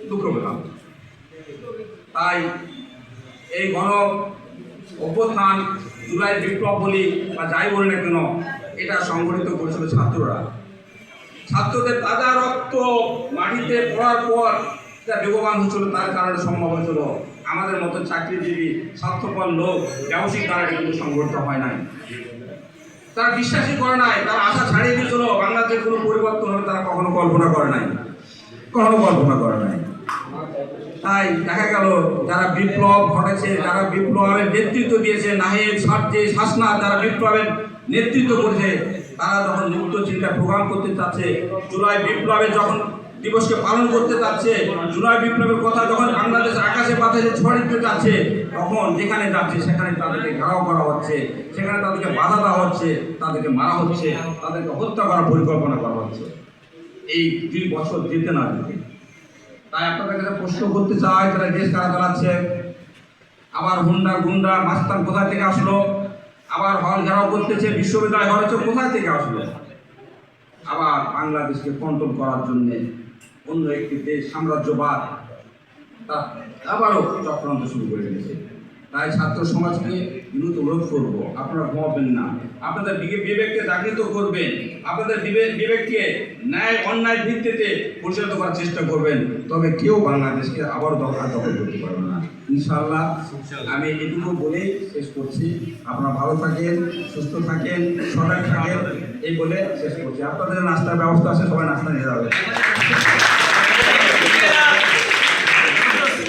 দুঃখ পেলাম। তাই এই গণ অভ্যুত্থান, জুলাই বিপ্লব বলি বা যাই বলি না কেন, এটা সংগঠিত করেছিল ছাত্ররা। ছাত্রদের তাজা রক্ত মাটিতে পড়ার পর এটা বেগবান হয়েছিল, তার কারণে সম্ভব হয়েছিল। আমাদের মতো চাকরিজীবী স্বার্থপর লোক ব্যবসায়িক দ্বারা কিন্তু সংগঠিত হয় নাই। তারা বিশ্বাসই করে নাই, তারা আশা ছাড়িয়ে দিয়েছিল বাংলাদেশের কোনো পরিবর্তন হবে, তারা কখনো কল্পনা করে নাই, কখনো কল্পনা করে নাই। তাই দেখা গেল যারা বিপ্লব ঘটেছে, যারা বিপ্লবের নেতৃত্ব দিয়েছে, নাহিদ, সার্জিস, হাসনাত, যারা বিপ্লবের নেতৃত্ব করেছে, তারা যখন মুক্ত চিন্তা প্রোগ্রাম করতে চাচ্ছে, জুলাই বিপ্লবে যখন দিবসকে পালন করতে চাচ্ছে, জুলাই বিপ্লবের কথা যখন বাংলাদেশ আকাশে বাতাসে ছড়িয়ে দিতে চাচ্ছে, তখন যেখানে যাচ্ছে সেখানে তাদেরকে ঘেরাও করা হচ্ছে, সেখানে তাদেরকে বাধা দেওয়া হচ্ছে, তাদেরকে মারা হচ্ছে, তাদেরকে হত্যা করার পরিকল্পনা করা হচ্ছে এই 2 বছর যেতে না যেতে। তাই আপনাদের কাছে প্রশ্ন করতে চাই, তারা দেশ কারা চালাচ্ছে, আবার হুন্ডা গুন্ডা মাস্তান কোথা থেকে আসলো, আবার হল ঘেরাও করতেছে, বিশ্ববিদ্যালয় হয়েছে কোথায় থেকে আসলো, আবার বাংলাদেশকে কন্ট্রোল করার জন্য অন্য একটি দেশ সাম্রাজ্যবাদ তা আবারও চক্রান্ত শুরু করে দিয়েছে। তাই ছাত্র সমাজকে বিরুদ্ধ অনুরোধ করবো, আপনারা ঘুমাবেন না, আপনাদের বিবেককে জাগৃত করবেন, আপনাদের বিবেককে ন্যায় অন্যায় ভিত্তিতে পরিচালিত করার চেষ্টা করবেন, তবে কেউ বাংলাদেশকে আবারও দখল করতে পারবে না ইনশাআল্লাহ। আমি এটুকু বলেই শেষ করছি। আপনারা ভালো থাকেন, সুস্থ থাকেন, সজাগ থাকেন, এই বলে শেষ করছি। আপনাদের নাস্তার ব্যবস্থা আছে, সবাই নাস্তা নিয়ে যাবে।